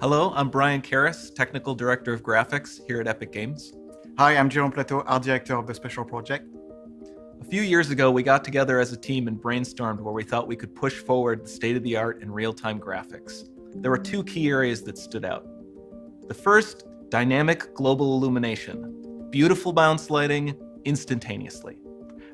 Hello, I'm Brian Karras, Technical Director of Graphics here at Epic Games. Hi, I'm Jerome Plateau, Art Director of the Special Project. A few years ago, we got together as a team and brainstormed where we thought we could push forward the state-of-the-art in real-time graphics. There were two key areas that stood out. The first, dynamic global illumination. Beautiful bounce lighting, instantaneously.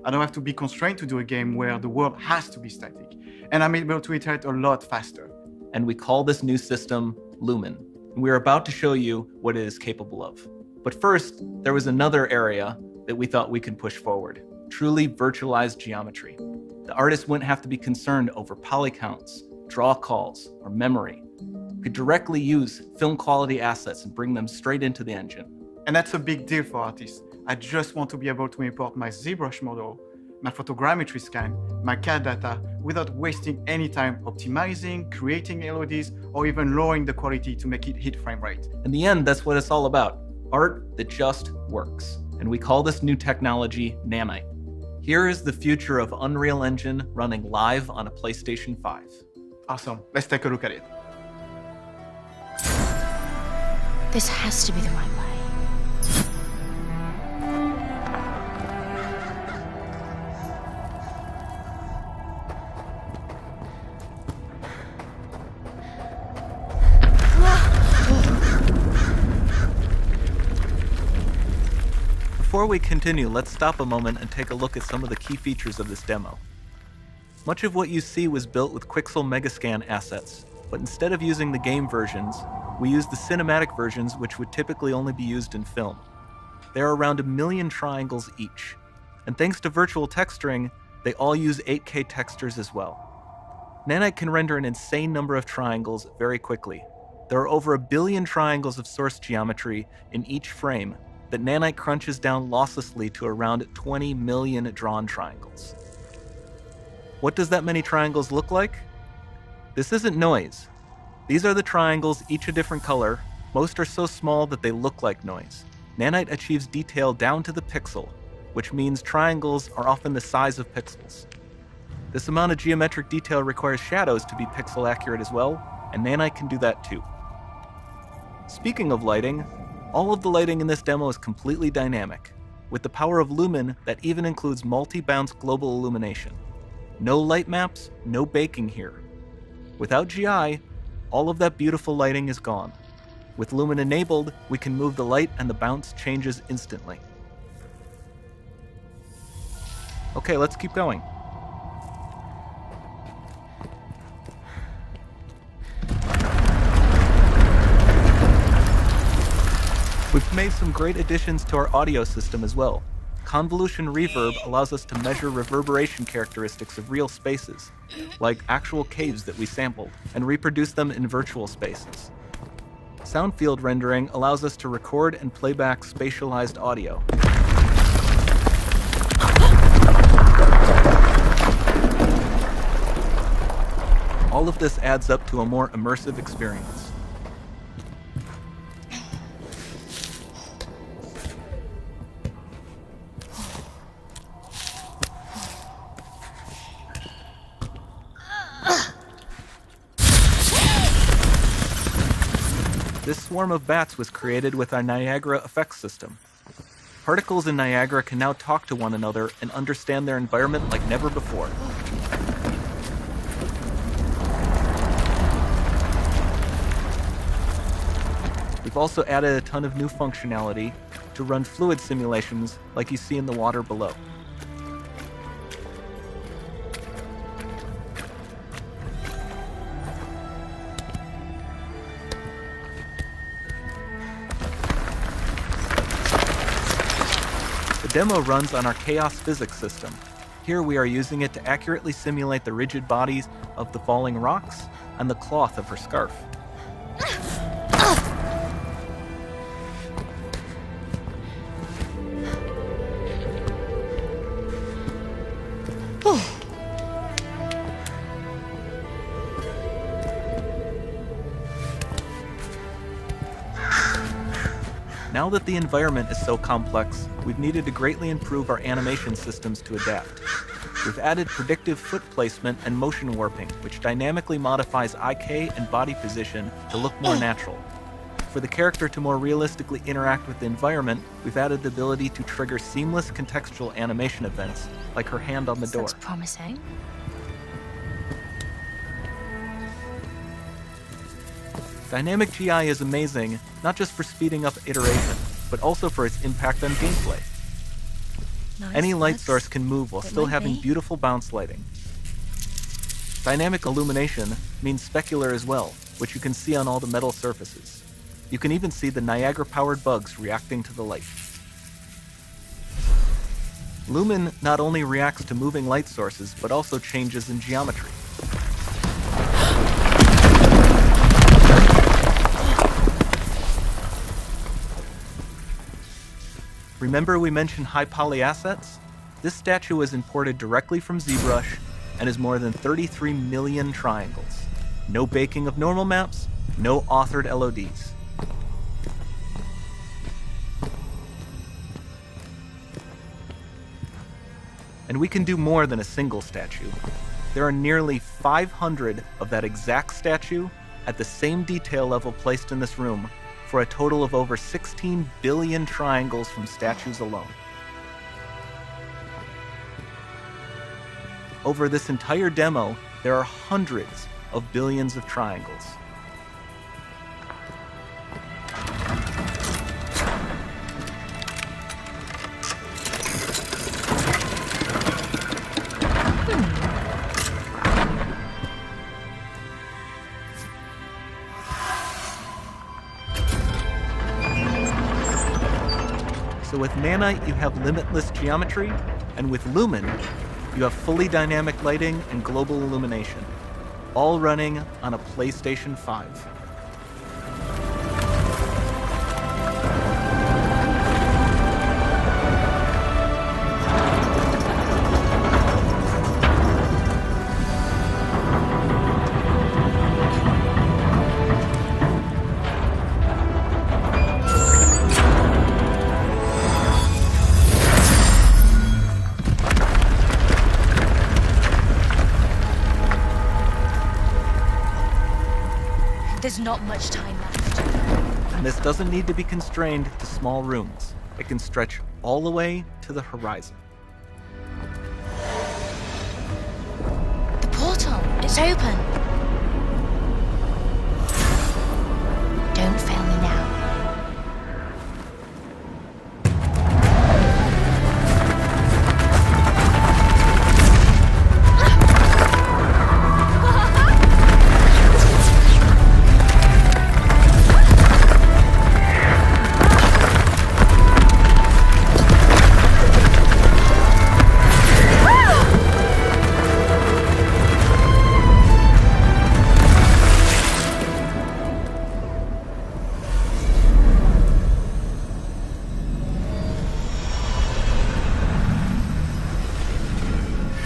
I don't have to be constrained to do a game where the world has to be static, and I'm able to iterate a lot faster. And we call this new system Lumen. And we're about to show you what it is capable of. But first, there was another area that we thought we could push forward. Truly virtualized geometry. The artist wouldn't have to be concerned over poly counts, draw calls, or memory. We could directly use film quality assets and bring them straight into the engine. And that's a big deal for artists. I just want to be able to import my ZBrush model, my photogrammetry scan, my CAD data without wasting any time optimizing, creating LODs, or even lowering the quality to make it hit frame rate. In the end, that's what it's all about. Art that just works. And we call this new technology Nanite. Here is the future of Unreal Engine running live on a PlayStation 5. Awesome, let's take a look at it. This has to be the right way. Before we continue, let's stop a moment and take a look at some of the key features of this demo. Much of what you see was built with Quixel Megascan assets, but instead of using the game versions, we used the cinematic versions, which would typically only be used in film. There are around 1 million triangles each, and thanks to virtual texturing, they all use 8K textures as well. Nanite can render an insane number of triangles very quickly. There are over 1 billion triangles of source geometry in each frame that Nanite crunches down losslessly to around 20 million drawn triangles. What does that many triangles look like? This isn't noise. These are the triangles, each a different color. Most are so small that they look like noise. Nanite achieves detail down to the pixel, which means triangles are often the size of pixels. This amount of geometric detail requires shadows to be pixel accurate as well, and Nanite can do that too. Speaking of lighting, all of the lighting in this demo is completely dynamic. With the power of Lumen, that even includes multi-bounce global illumination. No light maps, no baking here. Without GI, all of that beautiful lighting is gone. With Lumen enabled, we can move the light and the bounce changes instantly. Okay, let's keep going. We've made some great additions to our audio system as well. Convolution reverb allows us to measure reverberation characteristics of real spaces, like actual caves that we sampled, and reproduce them in virtual spaces. Sound field rendering allows us to record and play back spatialized audio. All of this adds up to a more immersive experience. This swarm of bats was created with our Niagara effects system. Particles in Niagara can now talk to one another and understand their environment like never before. We've also added a ton of new functionality to run fluid simulations like you see in the water below. The demo runs on our chaos physics system. Here we are using it to accurately simulate the rigid bodies of the falling rocks and the cloth of her scarf. Now that the environment is so complex, we've needed to greatly improve our animation systems to adapt. We've added predictive foot placement and motion warping, which dynamically modifies IK and body position to look more natural. For the character to more realistically interact with the environment, we've added the ability to trigger seamless contextual animation events, like her hand on the door. Looks promising. Dynamic GI is amazing, not just for speeding up iteration, but also for its impact on gameplay. Nice Any light looks. source can move while It still might having be. beautiful bounce lighting. Dynamic illumination means specular as well, which you can see on all the metal surfaces. You can even see the Niagara-powered bugs reacting to the light. Lumen not only reacts to moving light sources, but also changes in geometry. Remember we mentioned high poly assets? This statue was imported directly from ZBrush and is more than 33 million triangles. No baking of normal maps, no authored LODs. And we can do more than a single statue. There are nearly 500 of that exact statue at the same detail level placed in this room, for a total of over 16 billion triangles from statues alone. Over this entire demo, there are hundreds of billions of triangles. So with Nanite, you have limitless geometry, and with Lumen, you have fully dynamic lighting and global illumination, all running on a PlayStation 5. There's not much time left. And this doesn't need to be constrained to small rooms. It can stretch all the way to the horizon. The portal, it's open. Don't fail me now.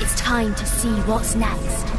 It's time to see what's next.